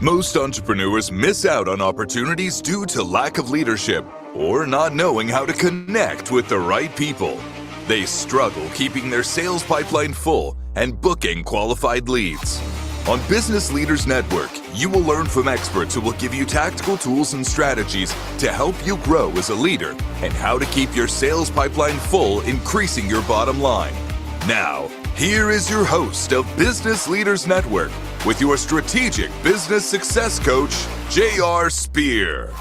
Most entrepreneurs miss out on opportunities due to lack of leadership or not knowing how to connect with the right people. They struggle keeping their sales pipeline full and booking qualified leads. On Business Leaders Network, you will learn from experts who will give you tactical tools and strategies to help you grow as a leader and how to keep your sales pipeline full, increasing your bottom line. Now, here is your host of Business Leaders Network with your strategic business success coach, J.R. Spear.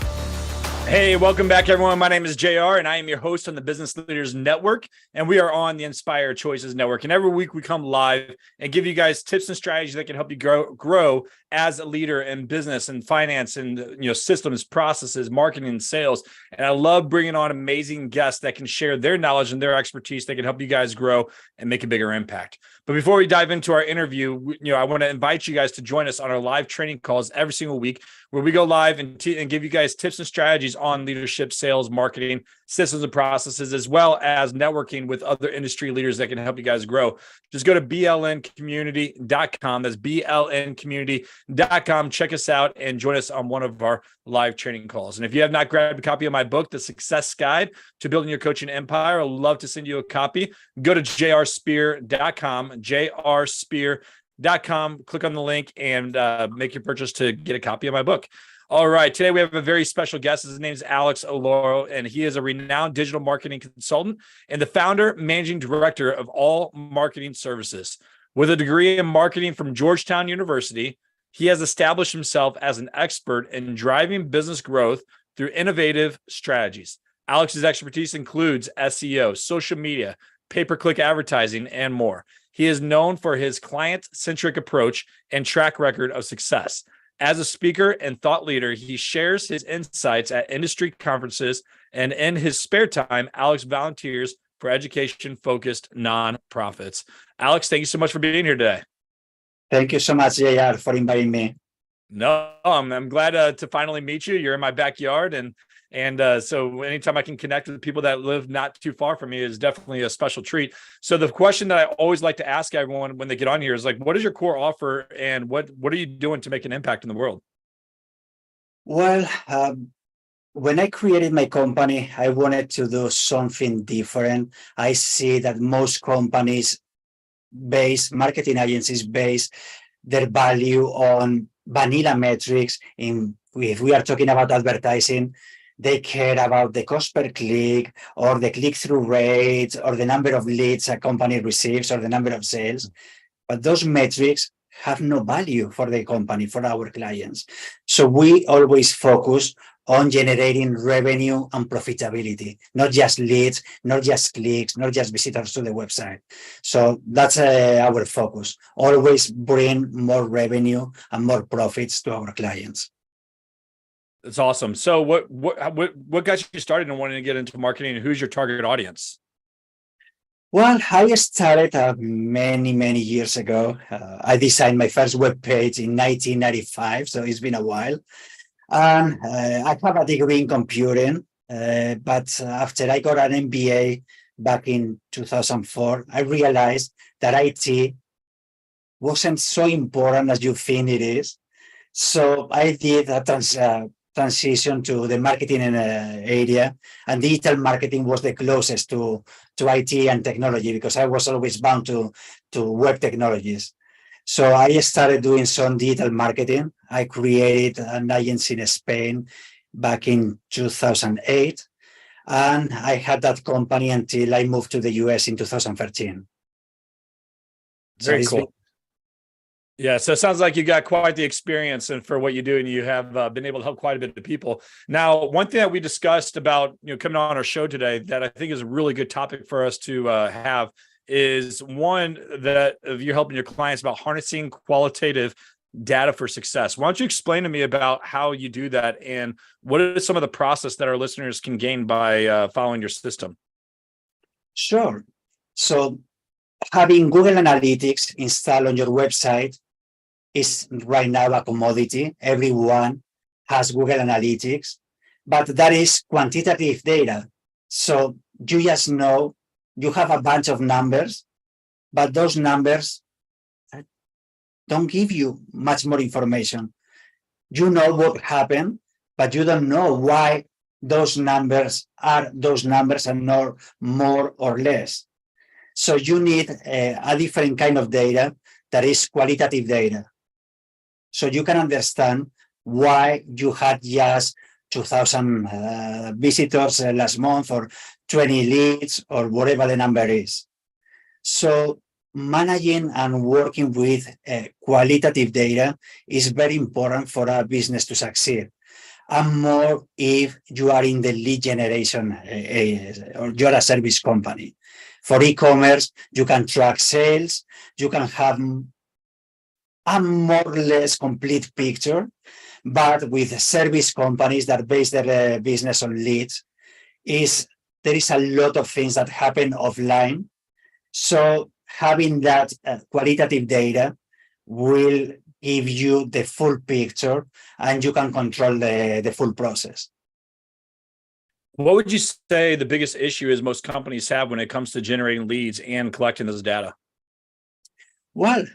Hey, welcome back, everyone. My name is JR, and I am your host on the Business Leaders Network, and we are on the Inspire Choices Network. And every week we come live and give you guys tips and strategies that can help you grow as a leader in business and finance and systems, processes, marketing, and sales. And I love bringing on amazing guests that can share their knowledge and their expertise that can help you guys grow and make a bigger impact. But before we dive into our interview, I want to invite you guys to join us on our live training calls every single week, where we go live and give you guys tips and strategies on leadership, sales, marketing, systems and processes, as well as networking with other industry leaders that can help you guys grow. Just go to blncommunity.com. That's blncommunity.com. Check us out and join us on one of our live training calls. And if you have not grabbed a copy of my book, The Success Guide to Building Your Coaching Empire, I'd love to send you a copy. Go to jrspear.com, jrspear.com, click on the link and make your purchase to get a copy of my book. All right. Today we have a very special guest. His name is Alex Oloro, and he is a renowned digital marketing consultant and the founder, managing director of All Marketing Services. With a degree in marketing from Georgetown University, he has established himself as an expert in driving business growth through innovative strategies. Alex's expertise includes SEO, social media, pay-per-click advertising, and more. He is known for his client-centric approach and track record of success. As a speaker and thought leader, he shares his insights at industry conferences, and in his spare time, Alex volunteers for education-focused nonprofits. Alex, thank you so much for being here today. Thank you so much, JR, for inviting me. No, I'm glad to finally meet you. You're in my backyard, and so anytime I can connect with people that live not too far from me is definitely a special treat. So the question that I always like to ask everyone when they get on here is like, what is your core offer and what are you doing to make an impact in the world? Well, when I created my company, I wanted to do something different. I see that most companies marketing agencies base their value on vanilla metrics. If we are talking about advertising, they care about the cost per click or the click-through rate or the number of leads a company receives or the number of sales. But those metrics have no value for the company, for our clients. So we always focus on generating revenue and profitability, not just leads, not just clicks, not just visitors to the website. So that's our focus. Always bring more revenue and more profits to our clients. That's awesome. So what got you started and wanting to get into marketing, and who's your target audience? Well, I started many years ago. I designed my first web page in 1995, so it's been a while. And I have a degree in computing, but after I got an MBA back in 2004, I realized that IT wasn't so important as you think it is. So I did a transition to the marketing area, and digital marketing was the closest to IT and technology because I was always bound to web technologies. So I started doing some digital marketing. I created an agency in Spain back in 2008, and I had that company until I moved to the US in 2013. Very cool. Yeah, so it sounds like you got quite the experience and for what you do, and you have been able to help quite a bit of people. Now, one thing that we discussed about coming on our show today that I think is a really good topic for us to have is one that of you helping your clients about harnessing qualitative data for success. Why don't you explain to me about how you do that and what are some of the process that our listeners can gain by following your system? Sure. So having Google Analytics installed on your website is right now a commodity. Everyone has Google Analytics, but that is quantitative data. So you just know you have a bunch of numbers, but those numbers don't give you much more information. You know what happened, but you don't know why those numbers are those numbers and not more or less. So you need a different kind of data that is qualitative data. So you can understand why you had just 2,000 visitors last month, or 20 leads, or whatever the number is. So managing and working with qualitative data is very important for a business to succeed. And more if you are in the lead generation or you're a service company. For e-commerce, you can track sales, you can have a more or less complete picture, but with service companies that base their business on leads, there is a lot of things that happen offline. So having that qualitative data will give you the full picture, and you can control the full process. What would you say the biggest issue is most companies have when it comes to generating leads and collecting this data? Well,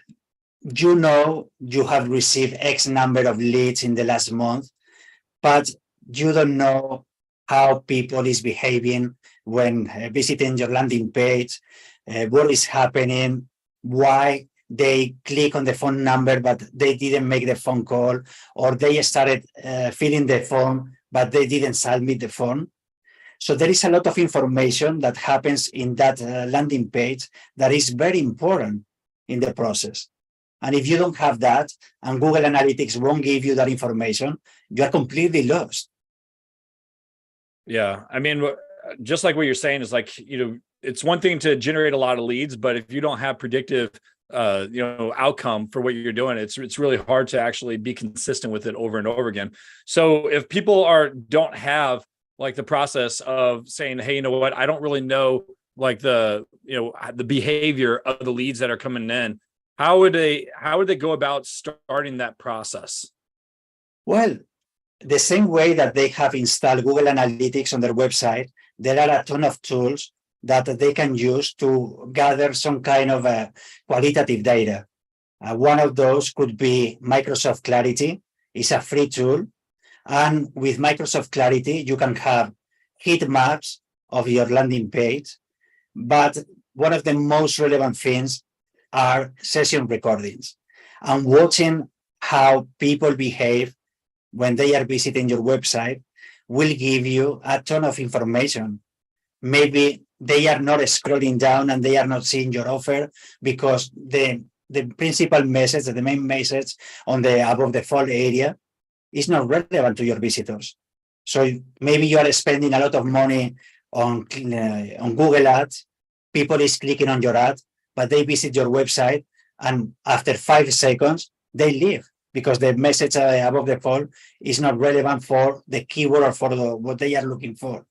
you know you have received X number of leads in the last month, but you don't know how people is behaving when visiting your landing page, what is happening, why they click on the phone number, but they didn't make the phone call, or they started filling the form, but they didn't submit the form. So there is a lot of information that happens in that landing page that is very important in the process. And if you don't have that, and Google Analytics won't give you that information, you are completely lost. Yeah. I mean, just like what you're saying is like, it's one thing to generate a lot of leads, but if you don't have predictive, outcome for what you're doing, it's really hard to actually be consistent with it over and over again. So if people don't have like the process of saying, hey, you know what, I don't really know like the behavior of the leads that are coming in, how would they go about starting that process? Well, the same way that they have installed Google Analytics on their website, there are a ton of tools that they can use to gather some kind of qualitative data. One of those could be Microsoft Clarity. It's a free tool. And with Microsoft Clarity, you can have heat maps of your landing page. But one of the most relevant things are session recordings and watching how people behave when they are visiting your website will give you a ton of information. Maybe they are not scrolling down and they are not seeing your offer because the principal message, the main message on the above the fold area is not relevant to your visitors. So maybe you are spending a lot of money on Google Ads. People is clicking on your ad, but they visit your website, and after 5 seconds, they leave because the message above the fold is not relevant for the keyword or for what they are looking for.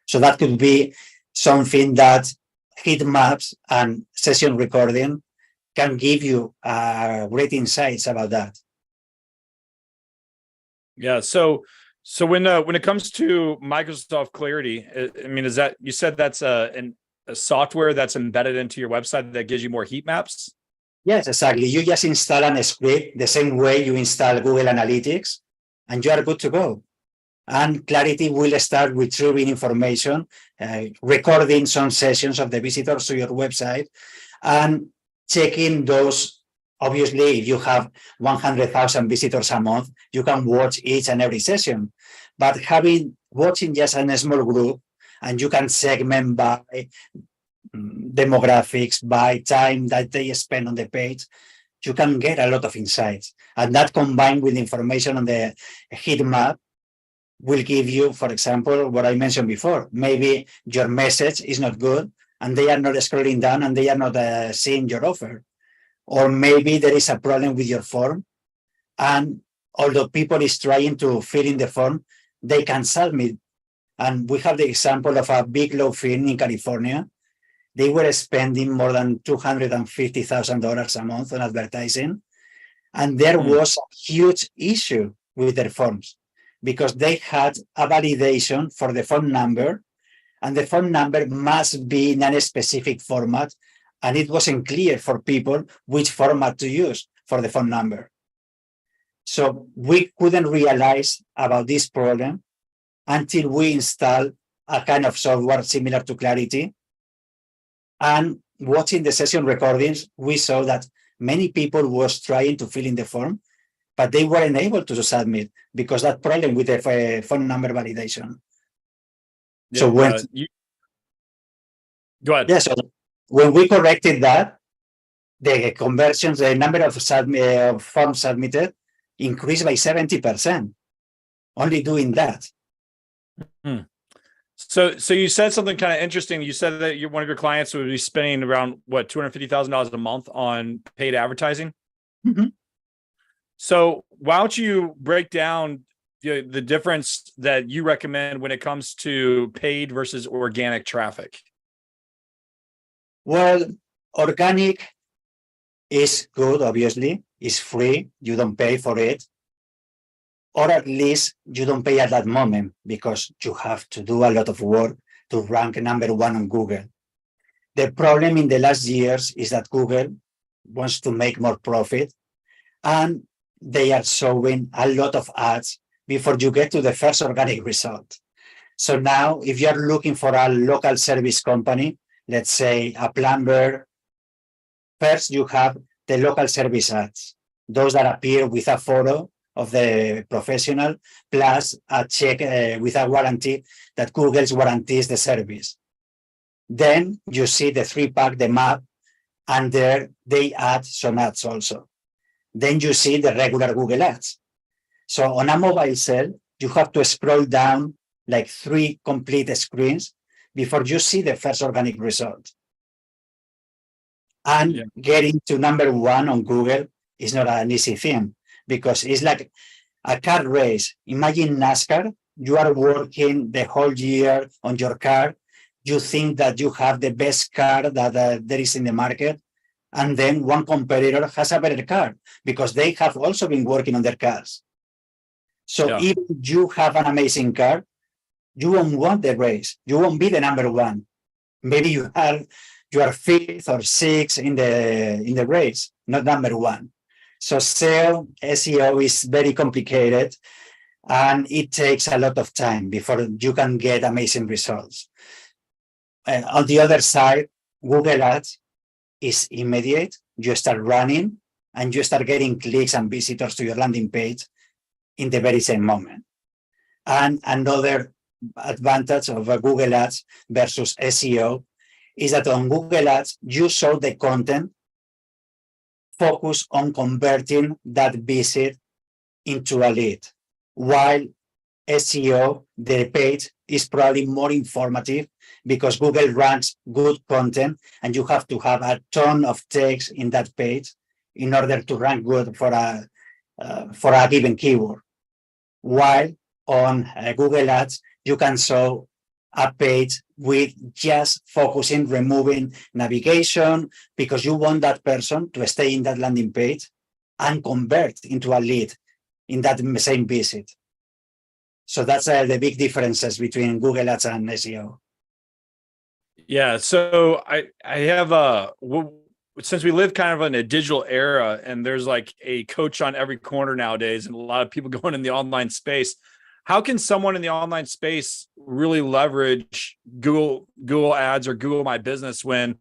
So that could be something that heat maps and session recording can give you great insights about that. Yeah. So when it comes to Microsoft Clarity, I mean, is that, you said that's a software that's embedded into your website that gives you more heat maps? Yes, exactly. You just install a script the same way you install Google Analytics, and you are good to go. And Clarity will start retrieving information, recording some sessions of the visitors to your website, and checking those. Obviously, if you have 100,000 visitors a month, you can watch each and every session. But watching just a small group, and you can segment by demographics, by time that they spend on the page, you can get a lot of insights. And that combined with information on the heat map will give you, for example, what I mentioned before. Maybe your message is not good and they are not scrolling down and they are not seeing your offer. Or maybe there is a problem with your form, and although people is trying to fill in the form, they can submit. And we have the example of a big law firm in California. They were spending more than $250,000 a month on advertising. And there was a huge issue with their forms because they had a validation for the phone number, and the phone number must be in a specific format. And it wasn't clear for people which format to use for the phone number. So we couldn't realize about this problem until we installed a kind of software similar to Clarity. And watching the session recordings, we saw that many people was trying to fill in the form, but they weren't able to submit because that problem with the phone number validation. So when go ahead. yeah, so when we corrected that, the conversions, the number of forms submitted increased by 70%. Only doing that. So you said something kind of interesting. You said that one of your clients would be spending around what $250,000 a month on paid advertising. Mhm. So why don't you break down the difference that you recommend when it comes to paid versus organic traffic? Well, organic is good, obviously. It's free. You don't pay for it. Or at least you don't pay at that moment because you have to do a lot of work to rank number one on Google. The problem in the last years is that Google wants to make more profit and they are showing a lot of ads before you get to the first organic result. So now if you're looking for a local service company, let's say a plumber, first you have the local service ads, those that appear with a photo of the professional, plus a check with a warranty that Google guarantees the service. Then you see the 3-pack, the map, and there they add some ads also. Then you see the regular Google ads. So on a mobile cell, you have to scroll down like 3 complete screens before you see the first organic result. And getting to number one on Google is not an easy thing, because it's like a car race. Imagine NASCAR, you are working the whole year on your car. You think that you have the best car that there is in the market. And then one competitor has a better car because they have also been working on their cars. So if you have an amazing car, you won't want the race. You won't be the number one. Maybe you are 5th or 6th in the race, not number one. So SEO is very complicated and it takes a lot of time before you can get amazing results. On the other side, Google Ads is immediate. You start running and you start getting clicks and visitors to your landing page in the very same moment. And another advantage of Google Ads versus SEO is that on Google Ads, you show the content focus on converting that visit into a lead, while SEO, the page, is probably more informative because Google ranks good content and you have to have a ton of text in that page in order to rank good for a given keyword. While on Google Ads, you can show a page with just focusing, removing navigation, because you want that person to stay in that landing page and convert into a lead in that same visit. So that's the big differences between Google Ads and SEO. Yeah, so I have since we live kind of in a digital era and there's like a coach on every corner nowadays and a lot of people going in the online space, how can someone in the online space really leverage Google Ads or Google My Business when,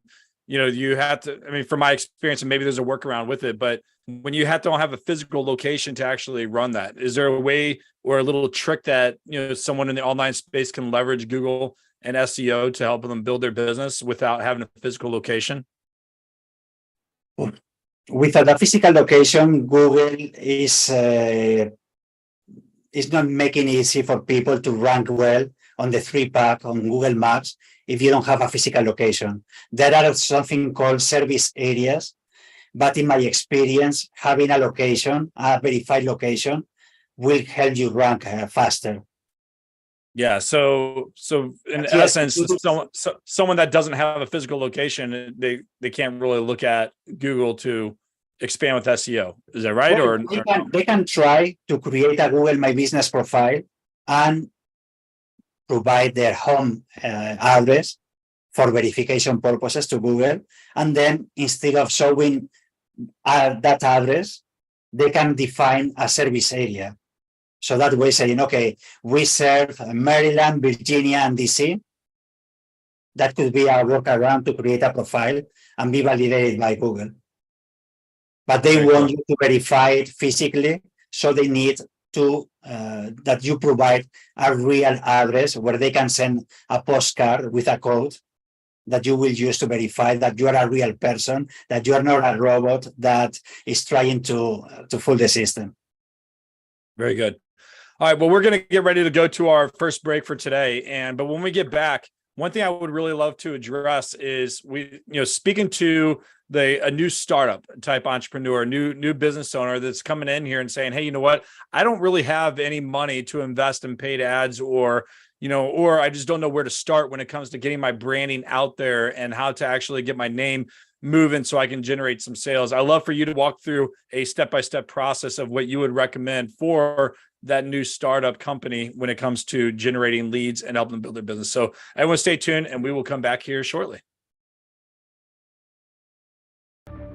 you have to, I mean, from my experience, and maybe there's a workaround with it, but when you don't have a physical location to actually run that, is there a way or a little trick that, someone in the online space can leverage Google and SEO to help them build their business without having a physical location? Without a physical location, Google is not making it easy for people to rank well on the 3-pack on Google Maps if you don't have a physical location. There are something called service areas, but in my experience, having a location, a verified location, will help you rank faster. Yeah. So in essence, someone that doesn't have a physical location, they can't really look at Google to expand with SEO. Is that right? Well, they can try to create a Google My Business profile and provide their home address for verification purposes to Google. And then instead of showing that address, they can define a service area. So that way saying, okay, we serve Maryland, Virginia, and DC. That could be a workaround to create a profile and be validated by Google. But they Very want cool. you to verify it physically, so they need to that you provide a real address where they can send a postcard with a code that you will use to verify that you are a real person, that you are not a robot that is trying to fool the system. Very good. All right. Well, we're going to get ready to go to our first break for today. But when we get back, one thing I would really love to address is speaking to a new startup type entrepreneur, new business owner that's coming in here and saying, hey, you know what? I don't really have any money to invest in paid ads, or I just don't know where to start when it comes to getting my branding out there and how to actually get my name moving so I can generate some sales. I'd love for you to walk through a step-by-step process of what you would recommend for that new startup company when it comes to generating leads and helping them build their business. So everyone stay tuned, and we will come back here shortly.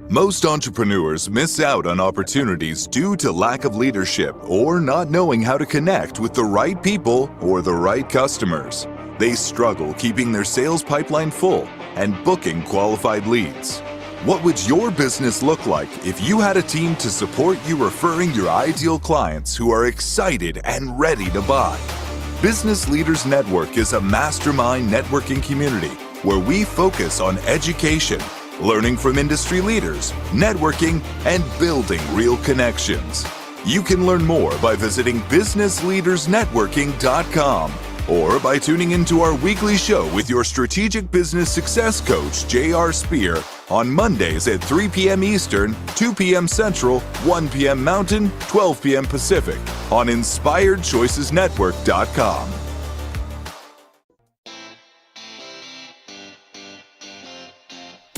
Most entrepreneurs miss out on opportunities due to lack of leadership or not knowing how to connect with the right people or the right customers. They struggle keeping their sales pipeline full and booking qualified leads. What would your business look like if you had a team to support you referring your ideal clients who are excited and ready to buy? Business Leaders Network is a mastermind networking community where we focus on education, learning from industry leaders, networking, and building real connections. You can learn more by visiting businessleadersnetworking.com or by tuning into our weekly show with your strategic business success coach, J.R. Spear, on Mondays at 3 p.m. Eastern, 2 p.m. Central, 1 p.m. Mountain, 12 p.m. Pacific on InspiredChoicesNetwork.com.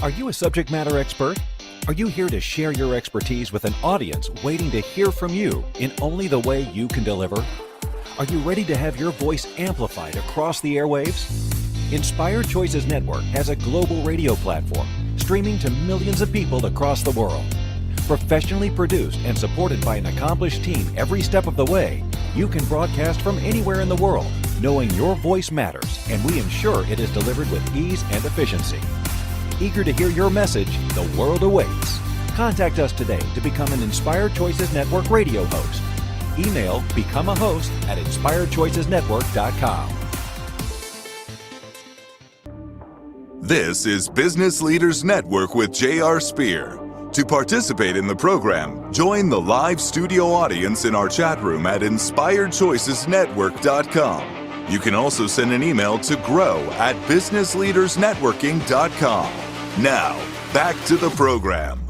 Are you a subject matter expert? Are you here to share your expertise with an audience waiting to hear from you in only the way you can deliver? Are you ready to have your voice amplified across the airwaves? Inspired Choices Network has a global radio platform streaming to millions of people across the world. Professionally produced and supported by an accomplished team every step of the way, you can broadcast from anywhere in the world, knowing your voice matters, and we ensure it is delivered with ease and efficiency. Eager to hear your message, the world awaits. Contact us today to become an Inspired Choices Network radio host. Email becomeahost@inspiredchoicesnetwork.com. This is Business Leaders Network with J.R. Spear. To participate in the program, join the live studio audience in our chat room at InspiredChoicesNetwork.com. You can also send an email to grow@businessleadersnetworking.com. Now, back to the program.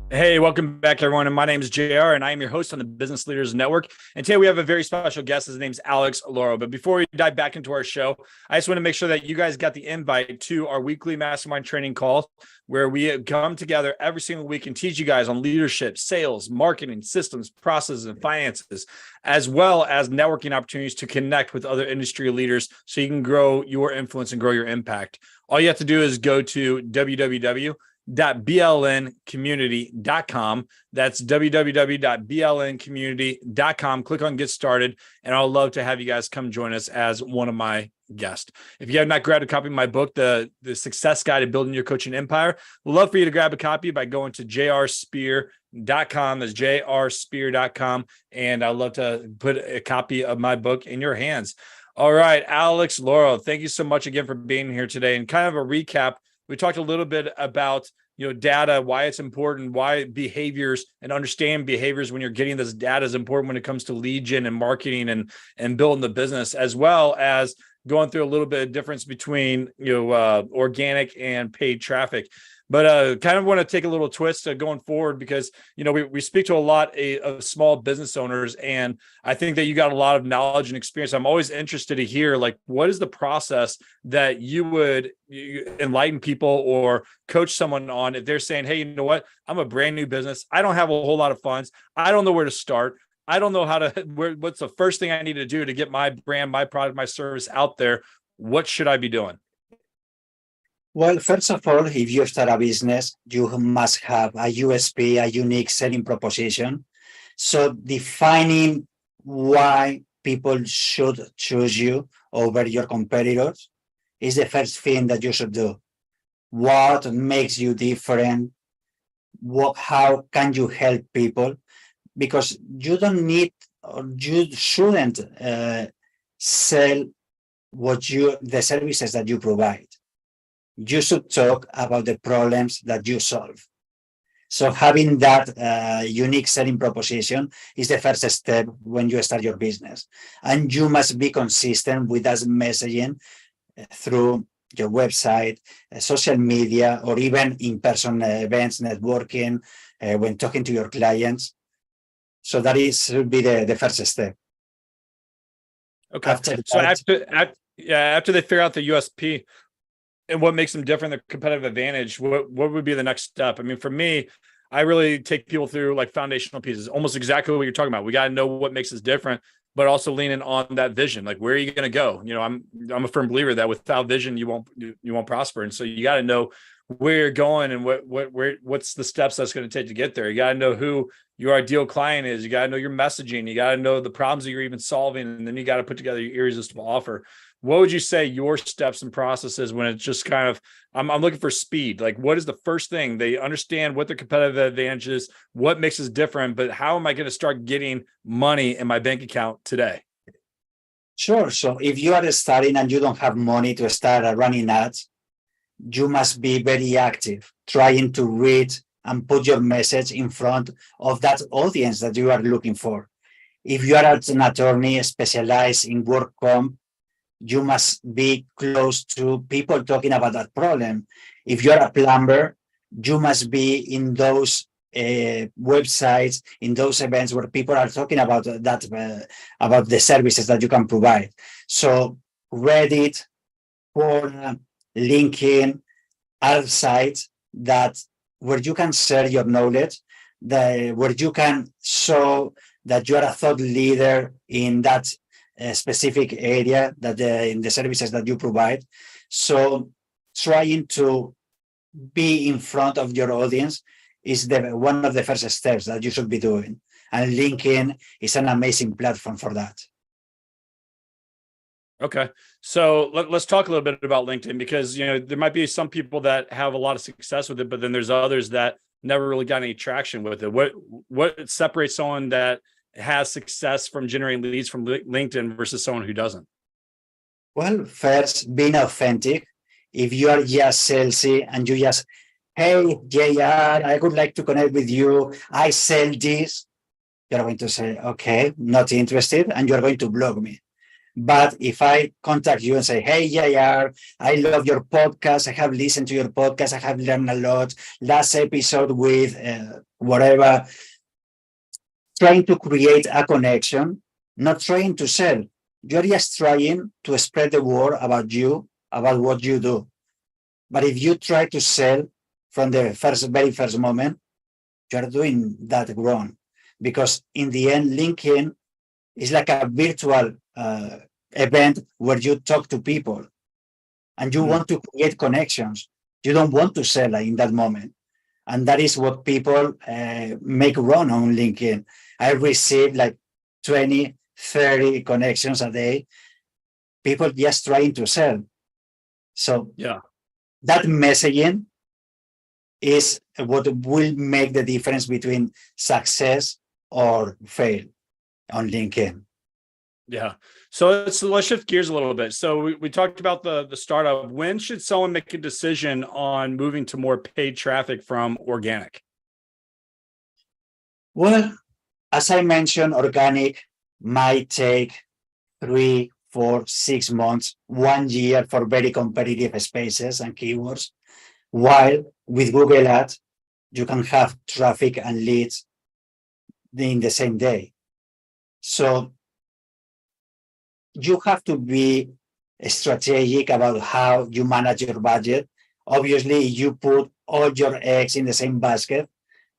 Hey, welcome back, everyone. And my name is JR, and I am your host on the Business Leaders Network. And today we have a very special guest. His name's Alex Alloro. But before we dive back into our show, I just want to make sure that you guys got the invite to our weekly mastermind training call, where we come together every single week and teach you guys on leadership, sales, marketing, systems, processes, and finances, as well as networking opportunities to connect with other industry leaders so you can grow your influence and grow your impact. All you have to do is go to www.blncommunity.com. That's www.blncommunity.com. Click on Get Started, and I'd love to have you guys come join us as one of my guests. If you have not grabbed a copy of my book, The Success Guide to Building Your Coaching Empire, we'd love for you to grab a copy by going to jrspear.com. That's jrspear.com. And I'd love to put a copy of my book in your hands. All right, Alex Alloro, thank you so much again for being here today. And kind of a recap, we talked a little bit about data, why it's important, why behaviors and understand behaviors when you're getting this data is important when it comes to lead gen and marketing and building the business, as well as going through a little bit of difference between organic and paid traffic. But kind of want to take a little twist going forward because, we speak to a lot of small business owners, and I think that you got a lot of knowledge and experience. I'm always interested to hear, what is the process that you would enlighten people or coach someone on if they're saying, hey, you know what? I'm a brand new business. I don't have a whole lot of funds. I don't know where to start. I don't know what's the first thing I need to do to get my brand, my product, my service out there. What should I be doing? Well, first of all, if you start a business, you must have a USP, a unique selling proposition. So defining why people should choose you over your competitors is the first thing that you should do. What makes you different? How can you help people? Because you don't need or you shouldn't sell the services that you provide. You should talk about the problems that you solve. So having that unique selling proposition is the first step when you start your business. And you must be consistent with that messaging through your website, social media, or even in-person events, networking, when talking to your clients. So that should be the first step. Okay. After So that, after they figure out the USP and what makes them different, the competitive advantage, what would be the next step? I mean, for me, I really take people through like foundational pieces, almost exactly what you're talking about. We got to know what makes us different, but also leaning on that vision. Like, where are you going to go? You know, I'm a firm believer that without vision, you won't prosper. And so you got to know where you're going and what's the steps that's going to take to get there. You got to know who your ideal client is. You got to know your messaging. You got to know the problems that you're even solving. And then you got to put together your irresistible offer. What would you say your steps and processes when it's just kind of, I'm looking for speed. Like, what is the first thing? They understand what their competitive advantage is, what makes us different, but how am I going to start getting money in my bank account today? sure. So if you are starting and you don't have money to start running ads, you must be very active, trying to read and put your message in front of that audience that you are looking for. If you are an attorney specialized in work comp, you must be close to people talking about that problem. If you're a plumber, you must be in those websites, in those events where people are talking about that, about the services that you can provide. So Reddit, Quora, LinkedIn are sites that where you can share your knowledge, where you can show that you are a thought leader in that specific area that in the services that you provide. So trying to be in front of your audience is one of the first steps that you should be doing. And LinkedIn is an amazing platform for that. Okay. So let's talk a little bit about LinkedIn, because, you know, there might be some people that have a lot of success with it, but then there's others that never really got any traction with it. What separates someone that has success from generating leads from LinkedIn versus someone who doesn't? Well, first, being authentic. If you are just salesy and you just, hey, JR, I would like to connect with you. I sell this. You're going to say, okay, not interested, and you're going to block me. But if I contact you and say, hey, JR, I love your podcast. I have listened to your podcast. I have learned a lot. Last episode with whatever, trying to create a connection, not trying to sell. You're just trying to spread the word about you, about what you do. But if you try to sell from the very first moment, you're doing that wrong. Because in the end, LinkedIn is like a virtual event where you talk to people and you want to create connections. You don't want to sell in that moment. And that is what people make wrong on LinkedIn. I receive like 20, 30 connections a day, people just trying to sell. So yeah, that messaging is what will make the difference between success or fail on LinkedIn. Yeah. So let's shift gears a little bit. So we talked about the startup. When should someone make a decision on moving to more paid traffic from organic? Well, as I mentioned, organic might take 3, 4, 6 months, 1 year for very competitive spaces and keywords. While with Google Ads, you can have traffic and leads in the same day. So you have to be strategic about how you manage your budget. Obviously, you put all your eggs in the same basket,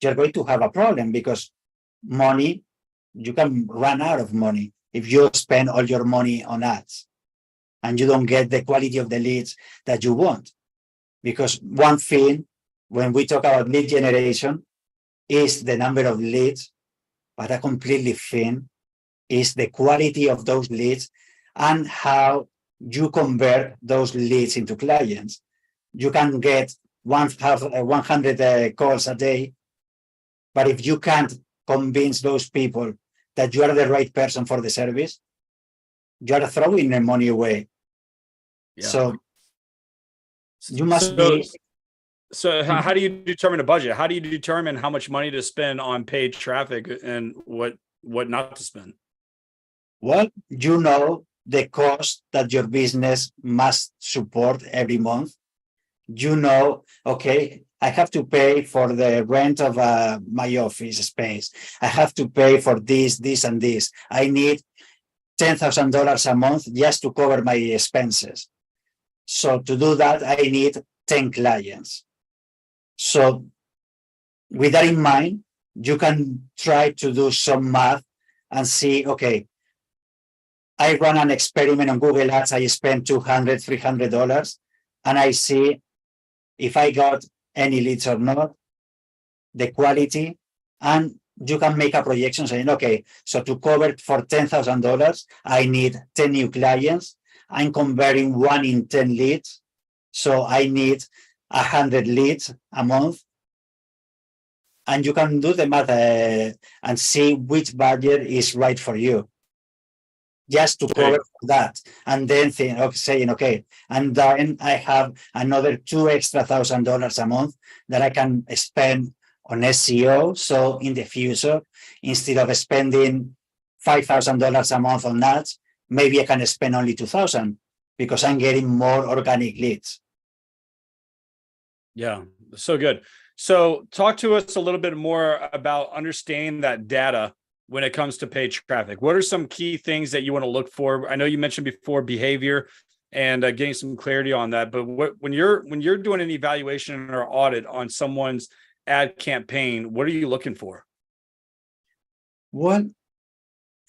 you're going to have a problem because money, you can run out of money if you spend all your money on ads and you don't get the quality of the leads that you want. because one thing when we talk about lead generation is the number of leads, but a completely thing is the quality of those leads and how you convert those leads into clients. You can get 100 calls a day, but if you can't convince those people that you are the right person for the service, you are throwing the money away. Yeah. So you must be. So how do you determine a budget? How do you determine how much money to spend on paid traffic and what not to spend? Well, you know the cost that your business must support every month. You know, okay, I have to pay for the rent of my office space. I have to pay for this, and this. I need $10,000 a month just to cover my expenses. So to do that, I need 10 clients. So with that in mind, you can try to do some math and see, okay, I run an experiment on Google Ads. I spend $200, $300, and I see if I got any leads or not, the quality, and you can make a projection saying, okay, so to cover for $10,000, I need 10 new clients. I'm converting 1 in 10 leads. So I need 100 leads a month. And you can do the math and see which budget is right for you. Just to cover that, and then saying, okay, and then I have another $2,000 a month that I can spend on SEO. So in the future, instead of spending $5,000 a month on that, maybe I can spend only $2,000 because I'm getting more organic leads. Yeah, so good. So talk to us a little bit more about understanding that data when it comes to paid traffic. What are some key things that you want to look for? I know you mentioned before behavior and getting some clarity on that, but when you're doing an evaluation or audit on someone's ad campaign, what are you looking for? Well,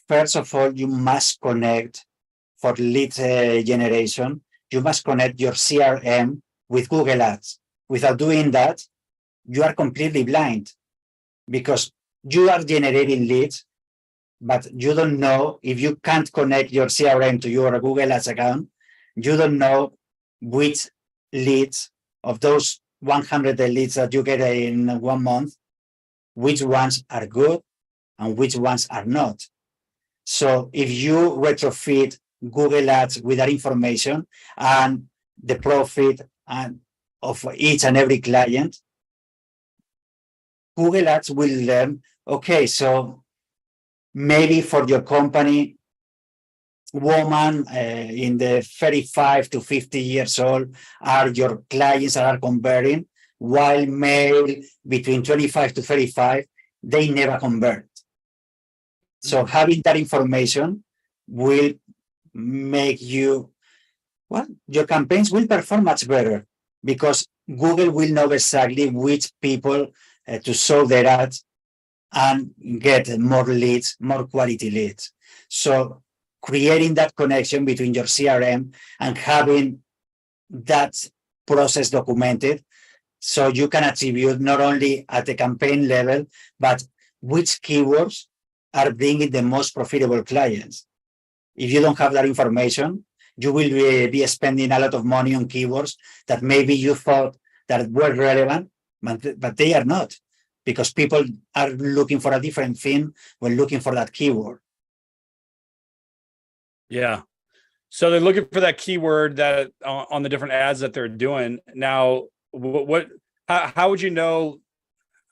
first of all, you must connect for lead generation. You must connect your CRM with Google Ads. Without doing that, you are completely blind because you are generating leads, but you don't know if you can't connect your CRM to your Google Ads account. You don't know which leads of those 100 leads that you get in 1 month, which ones are good and which ones are not. So if you retrofit Google Ads with that information and the profit and of each and every client, Google Ads will learn, okay, so maybe for your company, woman in the 35 to 50 years old are your clients that are converting, while male between 25 to 35, they never convert. So having that information will make you, well, your campaigns will perform much better because Google will know exactly which people to show their ads and get more leads, more quality leads. So creating that connection between your CRM and having that process documented so you can attribute not only at the campaign level, but which keywords are bringing the most profitable clients. If you don't have that information, you will be spending a lot of money on keywords that maybe you thought that were relevant, but they are not, because people are looking for a different thing when looking for that keyword. Yeah. So they're looking for that keyword that on the different ads that they're doing. Now, how would you know?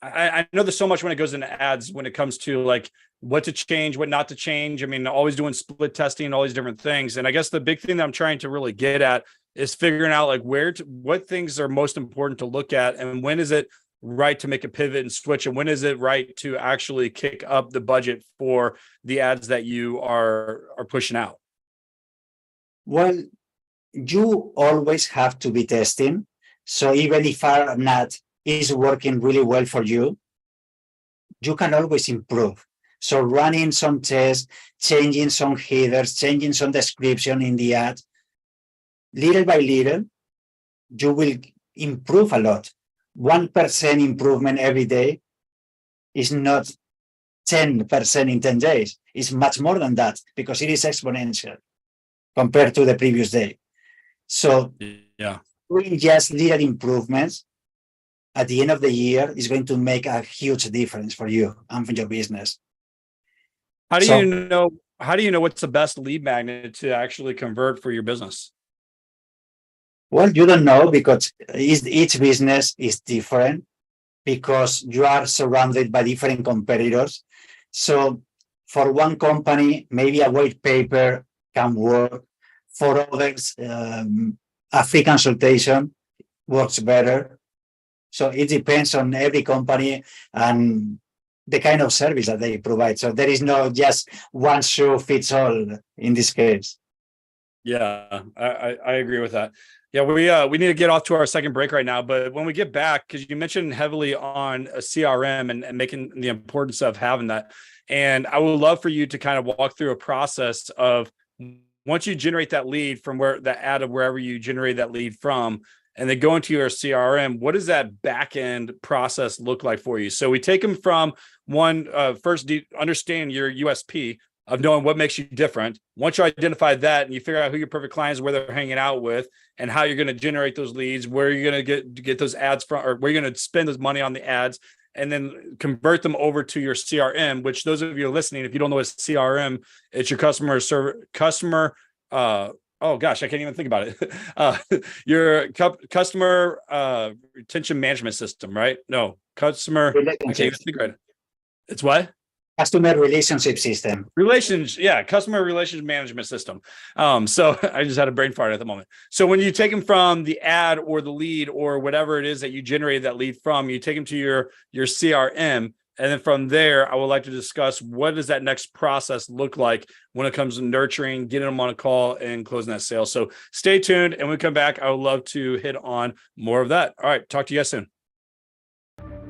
I know there's so much when it goes into ads when it comes to like what to change, what not to change. I mean, always doing split testing and all these different things. And I guess the big thing that I'm trying to really get at is figuring out like what things are most important to look at, and when is it right to make a pivot and switch, and when is it right to actually kick up the budget for the ads that you are pushing out? Well, you always have to be testing. So even if an ad is working really well for you, you can always improve. So running some tests, changing some headers, changing some description in the ad, little by little, you will improve a lot. 1% improvement every day is not 10% in 10 days. It's much more than that because it is exponential compared to the previous day. So Yeah. doing just little improvements at the end of the year is going to make a huge difference for you and for your business. How do you know what's the best lead magnet to actually convert for your business? Well, you don't know because each business is different because you are surrounded by different competitors. So for one company, maybe a white paper can work. For others, a free consultation works better. So it depends on every company and the kind of service that they provide. So there is no just one shoe fits all in this case. Yeah, I agree with that. Yeah, we need to get off to our second break right now. But when we get back, because you mentioned heavily on a CRM and making the importance of having that. And I would love for you to kind of walk through a process of once you generate that lead from where the ad of wherever you generate that lead from, and then go into your CRM, what does that back end process look like for you? So we take them from one, first understand your USP of knowing what makes you different. Once you identify that and you figure out who your perfect clients, where they're hanging out with, and how you're going to generate those leads, where you're going to get those ads from, or where you're going to spend this money on the ads, and then convert them over to your CRM, which those of you listening, if you don't know what CRM, it's your oh gosh, I can't even think about it. Your customer retention management system, right? No, customer. I can't even think right. It's what? Customer relationship system. Customer relations management system. So I just had a brain fart at the moment. So when you take them from the ad or the lead or whatever it is that you generated that lead from, you take them to your CRM. And then from there, I would like to discuss what does that next process look like when it comes to nurturing, getting them on a call and closing that sale. So stay tuned. And when we come back, I would love to hit on more of that. All right. Talk to you guys soon.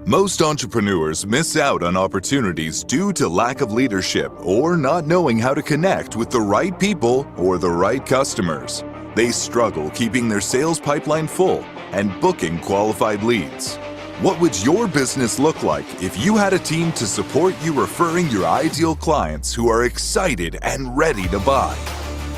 Most entrepreneurs miss out on opportunities due to lack of leadership or not knowing how to connect with the right people or the right customers. They struggle keeping their sales pipeline full and booking qualified leads. What would your business look like if you had a team to support you referring your ideal clients who are excited and ready to buy?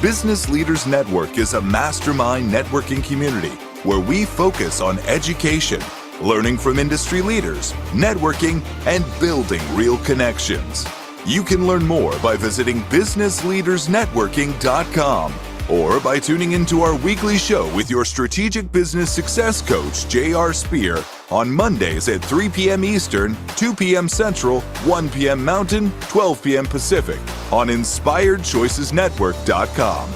Business Leaders Network is a mastermind networking community where we focus on education, learning from industry leaders, networking, and building real connections. You can learn more by visiting businessleadersnetworking.com or by tuning into our weekly show with your strategic business success coach, J.R. Spear, on Mondays at 3 p.m. Eastern, 2 p.m. Central, 1 p.m. Mountain, 12 p.m. Pacific on InspiredChoicesNetwork.com.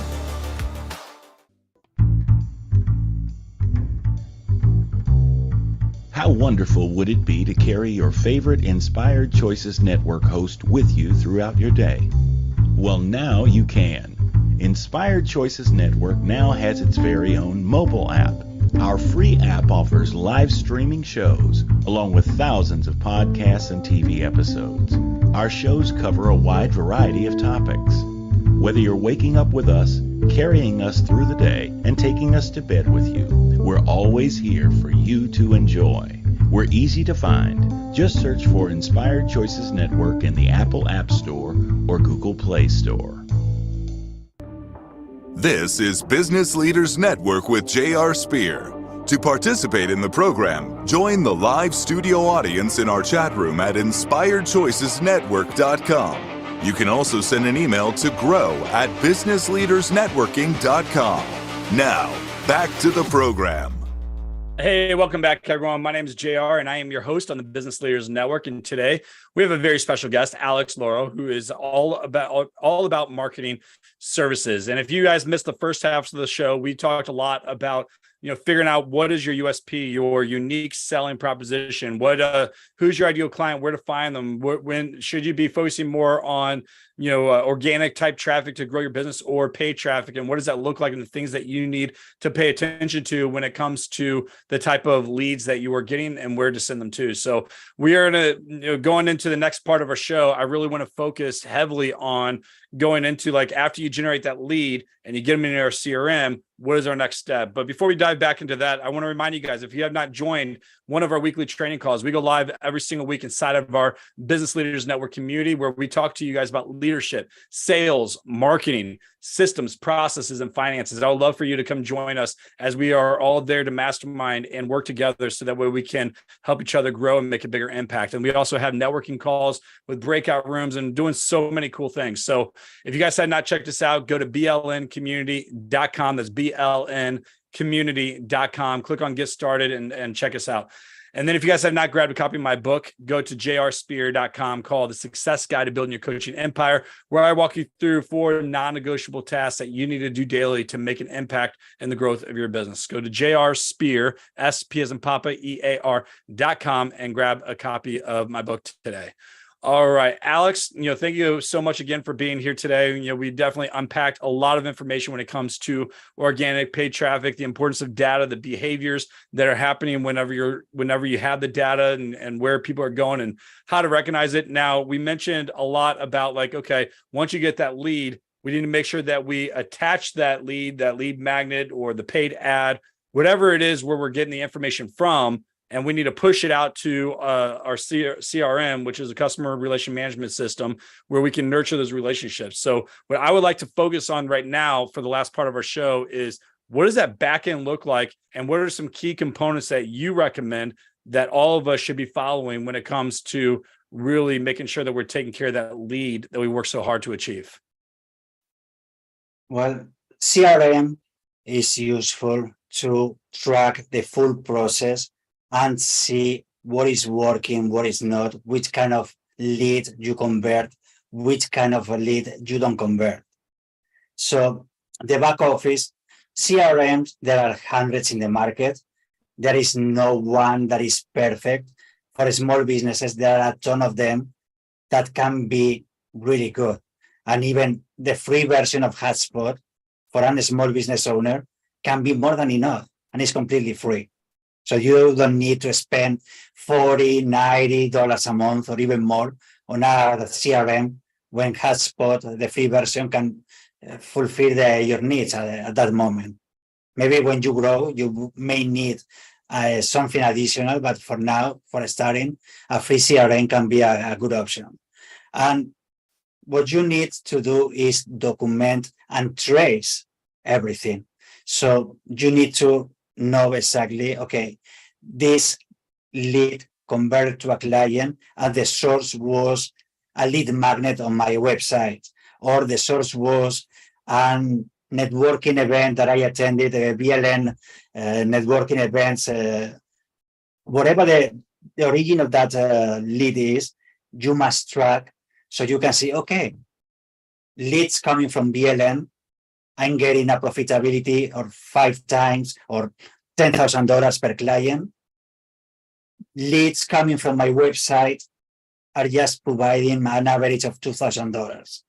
How wonderful would it be to carry your favorite Inspired Choices Network host with you throughout your day? Well, now you can. Inspired Choices Network now has its very own mobile app. Our free app offers live streaming shows, along with thousands of podcasts and TV episodes. Our shows cover a wide variety of topics. Whether you're waking up with us, carrying us through the day, and taking us to bed with you, we're always here for you to enjoy. We're easy to find. Just search for Inspired Choices Network in the Apple App Store or Google Play Store. This is Business Leaders Network with J.R. Spear. To participate in the program, join the live studio audience in our chat room at InspiredChoicesNetwork.com. You can also send an email to grow@businessleadersnetworking.com. Now, back to the program. Hey, welcome back, everyone. My name is JR, and I am your host on the Business Leaders Network. And today we have a very special guest, Alex Lauro, who is all about marketing services. And if you guys missed the first half of the show, we talked a lot about figuring out what is your USP, your unique selling proposition, who's your ideal client, where to find them, when should you be focusing more on organic type traffic to grow your business or paid traffic, and what does that look like, and the things that you need to pay attention to when it comes to the type of leads that you are getting and where to send them to. So we are going into the next part of our show. I really want to focus heavily on going into, like, after you generate that lead and you get them in our CRM, what is our next step? But before we dive back into that, I want to remind you guys, if you have not joined one of our weekly training calls, we go live every single week inside of our Business Leaders Network community, where we talk to you guys about leadership, sales, marketing, systems, processes, and finances. I would love for you to come join us, as we are all there to mastermind and work together so that way we can help each other grow and make a bigger impact. And we also have networking calls with breakout rooms and doing so many cool things. So if you guys have not checked us out, go to blncommunity.com. That's blncommunity.com. Click on Get Started and check us out. And then if you guys have not grabbed a copy of my book, go to jrspear.com, called The Success Guide to Building Your Coaching Empire, where I walk you through 4 non-negotiable tasks that you need to do daily to make an impact in the growth of your business. Go to jrspear, SP as in Papa, EAR.com, and grab a copy of my book today. All right, Alex, thank you so much again for being here today. We definitely unpacked a lot of information when it comes to organic paid traffic, the importance of data, the behaviors that are happening whenever you have the data, and where people are going and how to recognize it. Now, we mentioned a lot about okay, once you get that lead, we need to make sure that we attach that lead magnet or the paid ad, whatever it is where we're getting the information from. And we need to push it out to our CRM, which is a customer relation management system, where we can nurture those relationships. So what I would like to focus on right now for the last part of our show is, what does that back end look like? And what are some key components that you recommend that all of us should be following when it comes to really making sure that we're taking care of that lead that we work so hard to achieve? Well, CRM is useful to track the full process and see what is working, what is not, which kind of lead you convert, which kind of a lead you don't convert. So the back office, CRMs, there are hundreds in the market. There is no one that is perfect. For small businesses, there are a ton of them that can be really good. And even the free version of HubSpot for a small business owner can be more than enough, and it's completely free. So you don't need to spend $40, $90 a month or even more on a CRM, when HubSpot, the free version, can fulfill your needs at that moment. Maybe when you grow, you may need something additional, but for now, for starting, a free CRM can be a good option. And what you need to do is document and trace everything. So you need to know exactly, okay, this lead converted to a client, and the source was a lead magnet on my website, or the source was an networking event that I attended, a BLN networking events, whatever the origin of that lead is, you must track, so you can see, okay, leads coming from BLN, I'm getting a profitability of 5 times or $10,000 per client. Leads coming from my website are just providing an average of $2,000.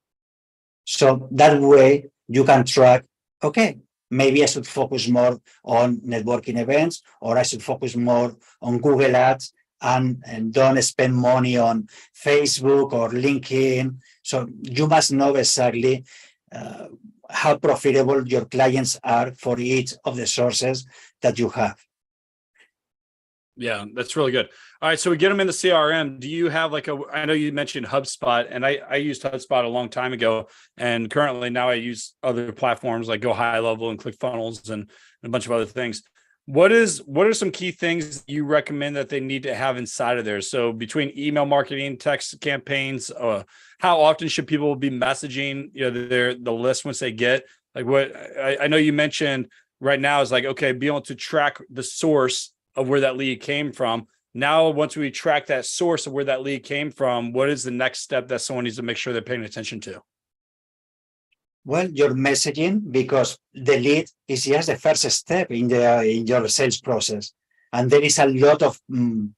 So that way you can track, okay, maybe I should focus more on networking events, or I should focus more on Google Ads and don't spend money on Facebook or LinkedIn. So you must know exactly how profitable your clients are for each of the sources that you have. Yeah, that's really good. All right, so we get them in the CRM. Do you have I know you mentioned HubSpot, and I used HubSpot a long time ago, and currently now I use other platforms like Go High Level and ClickFunnels and a bunch of other things. What are some key things you recommend that they need to have inside of there? So between email marketing, text campaigns, how often should people be messaging the list once they get what I know you mentioned right now is okay, be able to track the source of where that lead came from. Now, once we track that source of where that lead came from, what is the next step that someone needs to make sure they're paying attention to? Well, your messaging, because the lead is just the first step in your sales process. And there is a lot of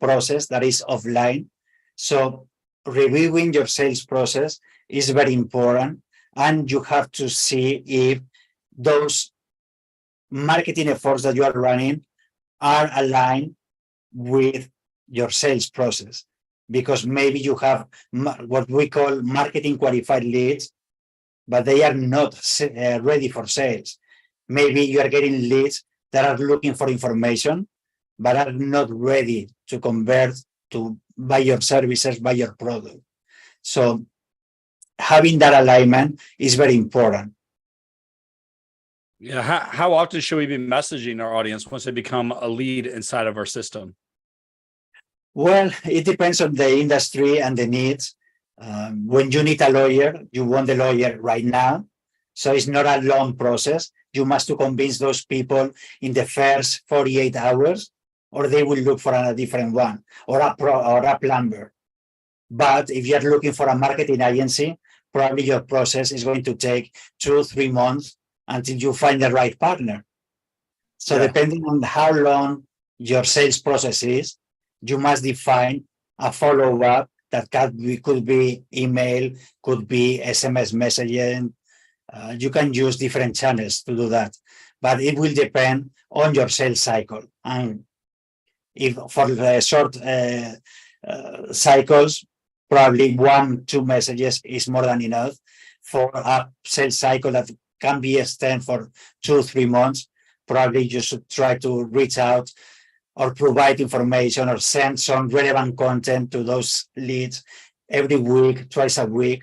process that is offline. So reviewing your sales process is very important. And you have to see if those marketing efforts that you are running are aligned with your sales process. Because maybe you have what we call marketing qualified leads, but they are not ready for sales. Maybe you are getting leads that are looking for information, but are not ready to convert to buy your services, buy your product. So having that alignment is very important. Yeah. How often should we be messaging our audience once they become a lead inside of our system? Well, it depends on the industry and the needs. When you need a lawyer, you want the lawyer right now. So it's not a long process. You must to convince those people in the first 48 hours, or they will look for a different one, or a plumber. But if you're looking for a marketing agency, probably your process is going to take 2-3 months until you find the right partner. So Yeah. depending on how long your sales process is, you must define a follow-up that could be email, could be SMS messaging. You can use different channels to do that, but it will depend on your sales cycle. And if for the short cycles, probably 1-2 messages is more than enough. For a sales cycle that can be extended for 2-3 months, probably you should try to reach out or provide information or send some relevant content to those leads every week, twice a week.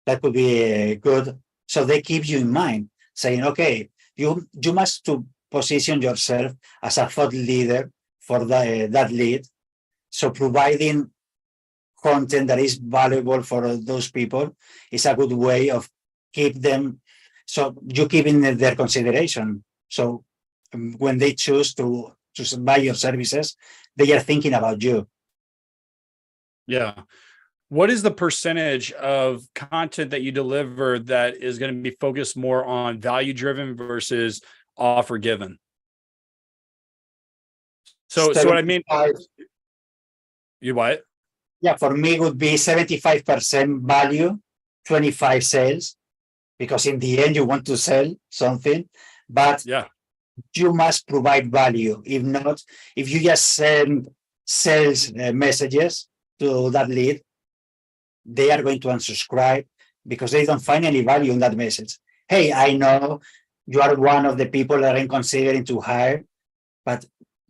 That could be good. So they keep you in mind, saying, okay, you must to position yourself as a thought leader for that lead. So providing content that is valuable for those people is a good way of keep them. So you keep in their consideration. So when they choose to buy your services, they are thinking about you. Yeah. What is the percentage of content that you deliver that is going to be focused more on value driven versus offer given? So what I mean, you what? Yeah, for me it would be 75% value, 25 sales, because in the end you want to sell something, but Yeah. you must provide value. If not, if you just send sales messages to that lead, they are going to unsubscribe because they don't find any value in that message. Hey, I know you are one of the people that I'm considering to hire, but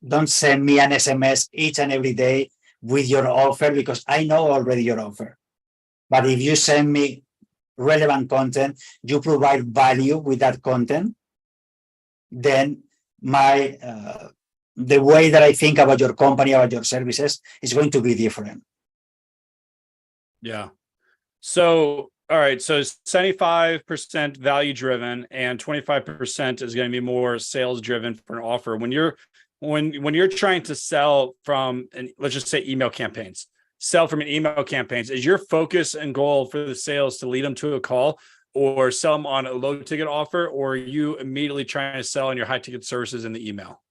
don't send me an SMS each and every day with your offer because I know already your offer. But if you send me relevant content, you provide value with that content, then the way that I think about your company, about your services is going to be different. Yeah. So, all right. So 75% value driven and 25% is going to be more sales driven for an offer. When you're trying to sell from, and let's just say email campaigns, sell from an email campaigns, is your focus and goal for the sales to lead them to a call or sell them on a low ticket offer, or are you immediately trying to sell on your high ticket services in the email?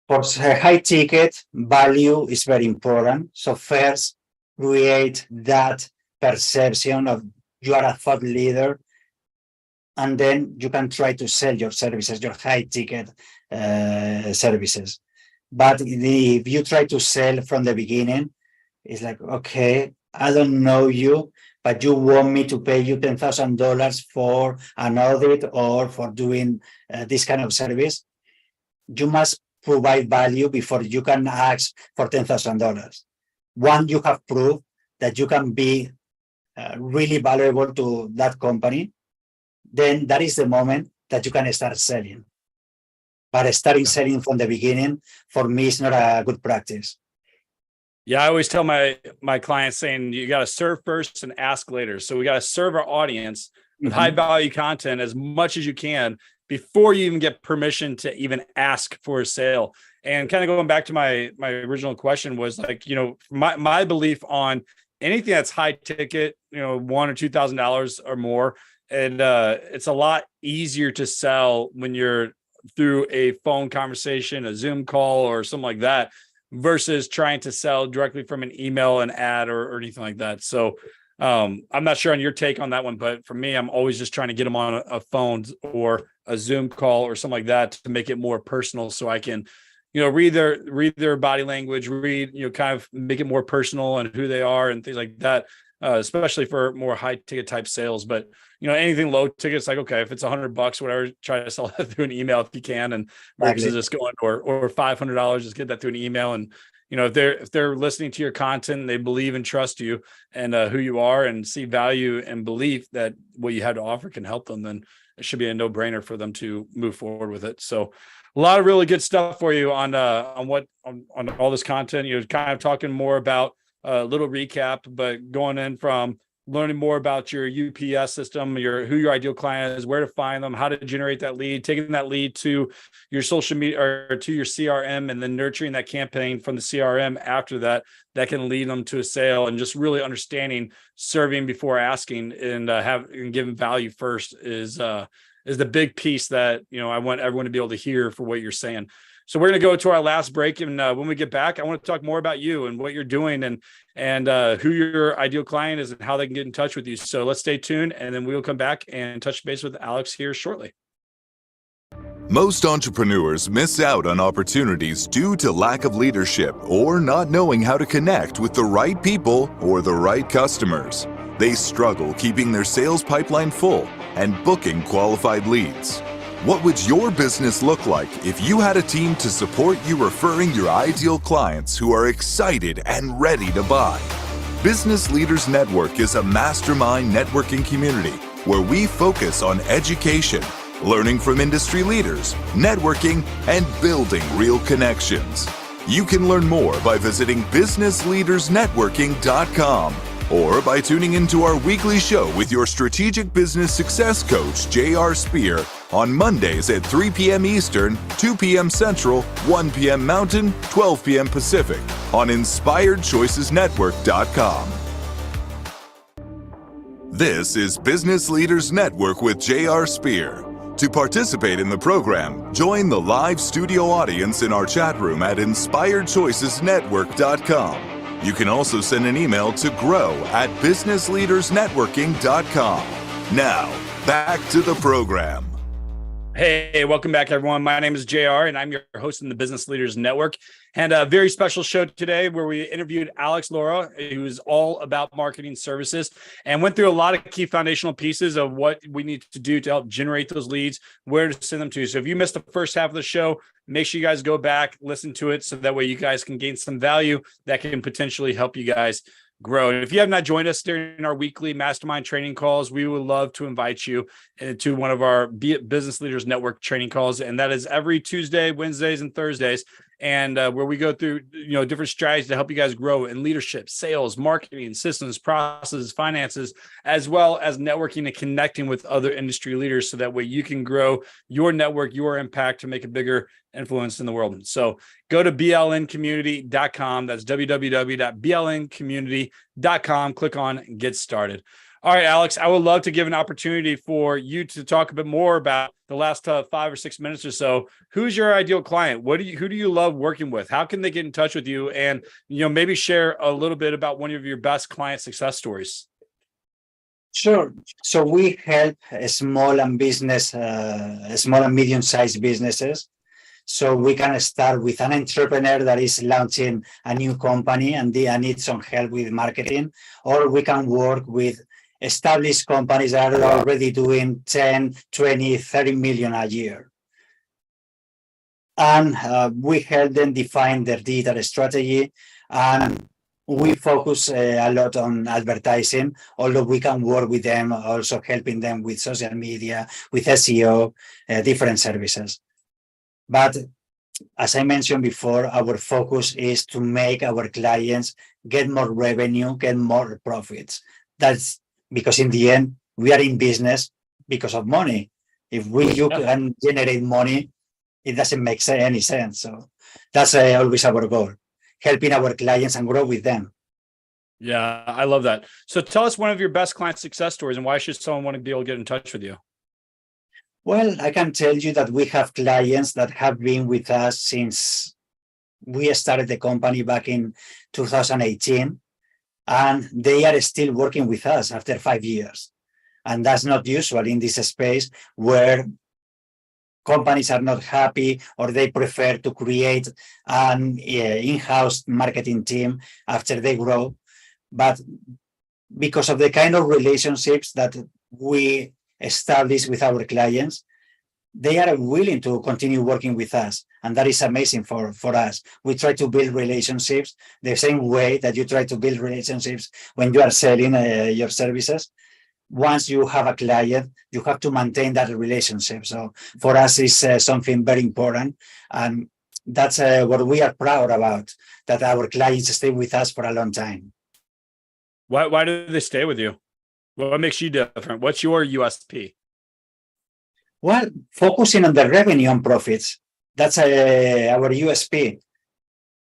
For high ticket, value is very important. So first, create that perception of you are a thought leader, and then you can try to sell your services, your high ticket services. But if you try to sell from the beginning, it's like, okay, I don't know you, but you want me to pay you $10,000 for an audit or for doing this kind of service. You must provide value before you can ask for $10,000. Once you have proof that you can be really valuable to that company, then that is the moment that you can start selling. But starting selling from the beginning, for me, is not a good practice. Yeah, I always tell my clients saying you got to serve first and ask later. So we got to serve our audience with high value content as much as you can before you even get permission to even ask for a sale. And kind of going back to my original question was like, my belief on anything that's high ticket, $1,000 or $2,000 or more. And it's a lot easier to sell when you're through a phone conversation, a Zoom call or something like that, versus trying to sell directly from an email, an ad or anything like that. So I'm not sure on your take on that one, but for me, I'm always just trying to get them on a phone or a Zoom call or something like that to make it more personal. So I can, read their body language, kind of make it more personal and who they are and things like that. especially for more high ticket type sales. But anything low ticket, it's like, okay, if it's $100, whatever, try to sell that through an email if you can, and versus just going or $500, just get that through an email. And if they're listening to your content, they believe and trust you and who you are, and see value and belief that what you have to offer can help them, then it should be a no-brainer for them to move forward with it. So a lot of really good stuff for you on all this content. You're kind of talking more about a little recap, but going in from learning more about your UPS system, who your ideal client is, where to find them, how to generate that lead, taking that lead to your social media or to your CRM, and then nurturing that campaign from the CRM after that can lead them to a sale, and just really understanding serving before asking, and giving value first is the big piece that I want everyone to be able to hear for what you're saying. So we're going to go to our last break, and when we get back, I want to talk more about you and what you're doing, and who your ideal client is and how they can get in touch with you. So let's stay tuned, and then we'll come back and touch base with Alex here shortly. Most entrepreneurs miss out on opportunities due to lack of leadership or not knowing how to connect with the right people or the right customers. They struggle keeping their sales pipeline full and booking qualified leads. What would your business look like if you had a team to support you referring your ideal clients who are excited and ready to buy? Business Leaders Network is a mastermind networking community where we focus on education, learning from industry leaders, networking, and building real connections. You can learn more by visiting businessleadersnetworking.com or by tuning into our weekly show with your strategic business success coach, J.R. Spear, on Mondays at 3 p.m. Eastern, 2 p.m. Central, 1 p.m. Mountain, 12 p.m. Pacific on InspiredChoicesNetwork.com. This is Business Leaders Network with J.R. Spear. To participate in the program, join the live studio audience in our chat room at InspiredChoicesNetwork.com. You can also send an email to grow@businessleadersnetworking.com. Now, back to the program. Hey, welcome back, everyone. My name is JR, and I'm your host in the Business Leaders Network. And a very special show today where we interviewed Alex Lara, who is all about marketing services, and went through a lot of key foundational pieces of what we need to do to help generate those leads, where to send them to. So if you missed the first half of the show, make sure you guys go back, listen to it, so that way you guys can gain some value that can potentially help you guys grow. And if you have not joined us during our weekly mastermind training calls, we would love to invite you to one of our Business Leaders Network training calls. And that is every Tuesday, Wednesdays, and Thursdays. And where we go through, different strategies to help you guys grow in leadership, sales, marketing, systems, processes, finances, as well as networking and connecting with other industry leaders. So that way you can grow your network, your impact to make a bigger influence in the world. So go to blncommunity.com. That's www.blncommunity.com. Click on Get Started. All right, Alex, I would love to give an opportunity for you to talk a bit more about the last 5 or 6 minutes or so. Who's your ideal client? Who do you love working with? How can they get in touch with you? And, maybe share a little bit about one of your best client success stories. Sure. So we help small and medium-sized businesses. So we can start with an entrepreneur that is launching a new company and they need some help with marketing, or we can work with established companies that are already doing 10, 20, 30 million a year. And we help them define their digital strategy, and we focus a lot on advertising, although we can work with them, also helping them with social media, with SEO, different services. But as I mentioned before, our focus is to make our clients get more revenue, get more profits. That's because in the end, we are in business because of money. If you can generate money, it doesn't make any sense. So that's always our goal, helping our clients and grow with them. Yeah, I love that. So tell us one of your best client success stories, and why should someone want to be able to get in touch with you? Well, I can tell you that we have clients that have been with us since we started the company back in 2018, and they are still working with us after 5 years. And that's not usual in this space where companies are not happy or they prefer to create an in-house marketing team after they grow. But because of the kind of relationships that we establish with our clients, they are willing to continue working with us. And that is amazing for us. We try to build relationships the same way that you try to build relationships when you are selling your services. Once you have a client, you have to maintain that relationship. So for us, it's something very important. And that's what we are proud about, that our clients stay with us for a long time. Why do they stay with you? What makes you different? What's your USP? Well, focusing on the revenue and profits, that's our USP.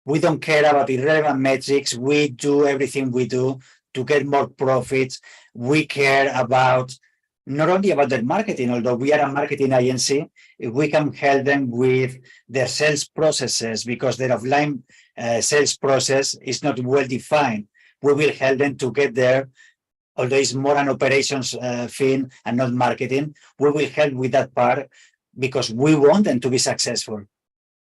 We don't care about irrelevant metrics. We do everything we do to get more profits. We care about not only about their marketing, although we are a marketing agency, if we can help them with their sales processes because their offline sales process is not well defined. We will help them to get there. Although it's more an operations thing and not marketing, we will help with that part because we want them to be successful,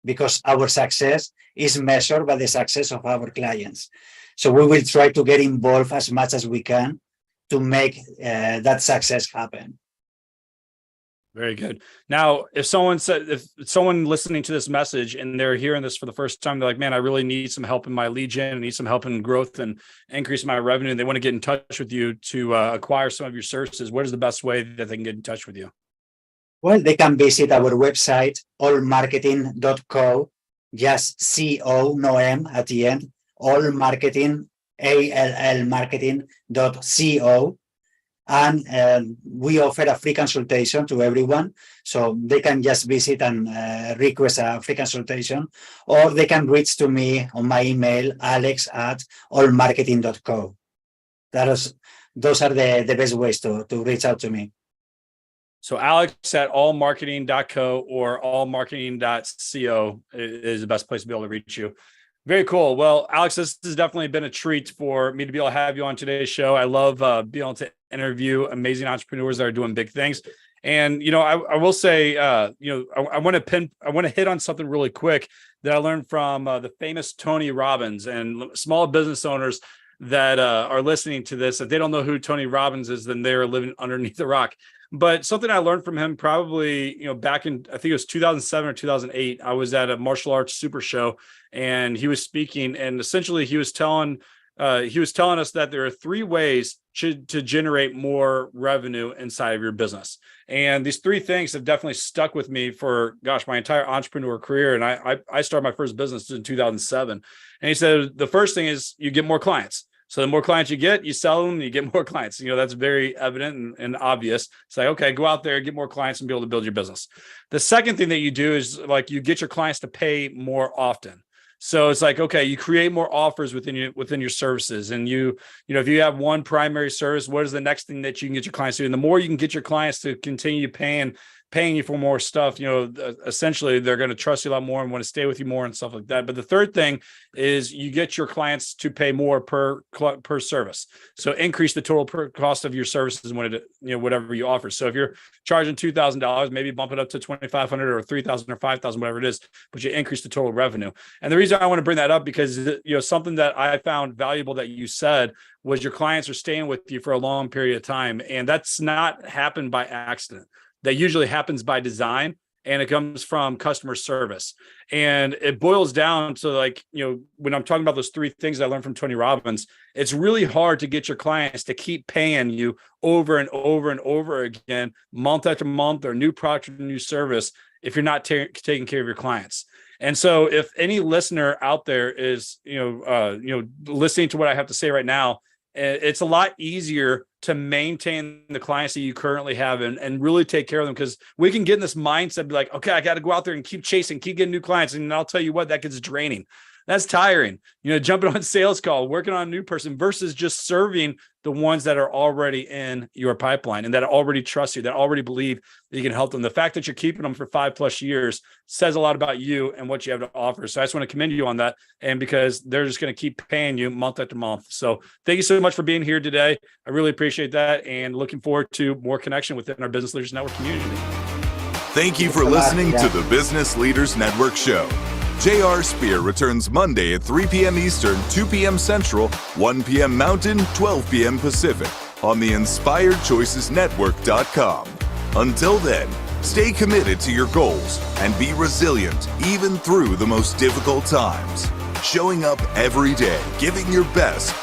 because our success is measured by the success of our clients. So we will try to get involved as much as we can to make that success happen. Very good. Now, if someone listening to this message and they're hearing this for the first time, they're like, man, I really need some help in my lead gen, I need some help in growth and increase my revenue, and they want to get in touch with you to acquire some of your services, what is the best way that they can get in touch with you? Well, they can visit our website, allmarketing.co, just C-O, no M at the end, allmarketing, allmarketing.co. And we offer a free consultation to everyone. So they can just visit and request a free consultation, or they can reach to me on my email, alex@allmarketing.co. Those are the best ways to reach out to me. So alex@allmarketing.co or allmarketing.co is the best place to be able to reach you. Very cool. Well, Alex, this has definitely been a treat for me to be able to have you on today's show. I love being able to interview amazing entrepreneurs that are doing big things. And, I will say, I want to hit on something really quick that I learned from the famous Tony Robbins, and small business owners that are listening to this. If they don't know who Tony Robbins is, then they're living underneath the rock. But something I learned from him probably, back in, I think it was 2007 or 2008, I was at a martial arts super show and he was speaking, and essentially he was telling us that there are 3 ways to generate more revenue inside of your business. And these 3 things have definitely stuck with me for, my entire entrepreneur career. And I started my first business in 2007. And he said, the first thing is you get more clients. So the more clients you get, you sell them, you get more clients. That's very evident and obvious. It's like, okay, go out there, get more clients and be able to build your business. The second thing that you do is you get your clients to pay more often. So it's like, okay, you create more offers within your services. And if you have one primary service, what is the next thing that you can get your clients to do? And the more you can get your clients to continue paying you for more stuff, essentially they're going to trust you a lot more and want to stay with you more and stuff like that. But the third thing is you get your clients to pay more per service. So increase the total per cost of your services and whatever you offer. So if you're charging $2,000, maybe bump it up to $2,500 or $3,000 or $5,000, whatever it is, but you increase the total revenue. And the reason I want to bring that up, because something that I found valuable that you said was your clients are staying with you for a long period of time. And that's not happened by accident. That usually happens by design, and it comes from customer service. And it boils down to when I'm talking about those 3 things I learned from Tony Robbins, it's really hard to get your clients to keep paying you over and over and over again, month after month, or new product or new service, if you're not taking care of your clients. And so if any listener out there is, listening to what I have to say right now, it's a lot easier to maintain the clients that you currently have and really take care of them, because we can get in this mindset, be like, okay, I got to go out there and keep chasing, keep getting new clients. And I'll tell you what, that gets draining. That's tiring, jumping on sales call, working on a new person versus just serving the ones that are already in your pipeline and that already trust you, that already believe that you can help them. The fact that you're keeping them for 5+ years says a lot about you and what you have to offer. So I just want to commend you on that. And because they're just going to keep paying you month after month. So thank you so much for being here today. I really appreciate that, and looking forward to more connection within our Business Leaders Network community. Thank you for listening to the Business Leaders Network Show. J.R. Spear returns Monday at 3 p.m. Eastern, 2 p.m. Central, 1 p.m. Mountain, 12 p.m. Pacific on the InspiredChoicesNetwork.com. Until then, stay committed to your goals and be resilient even through the most difficult times. Showing up every day, giving your best,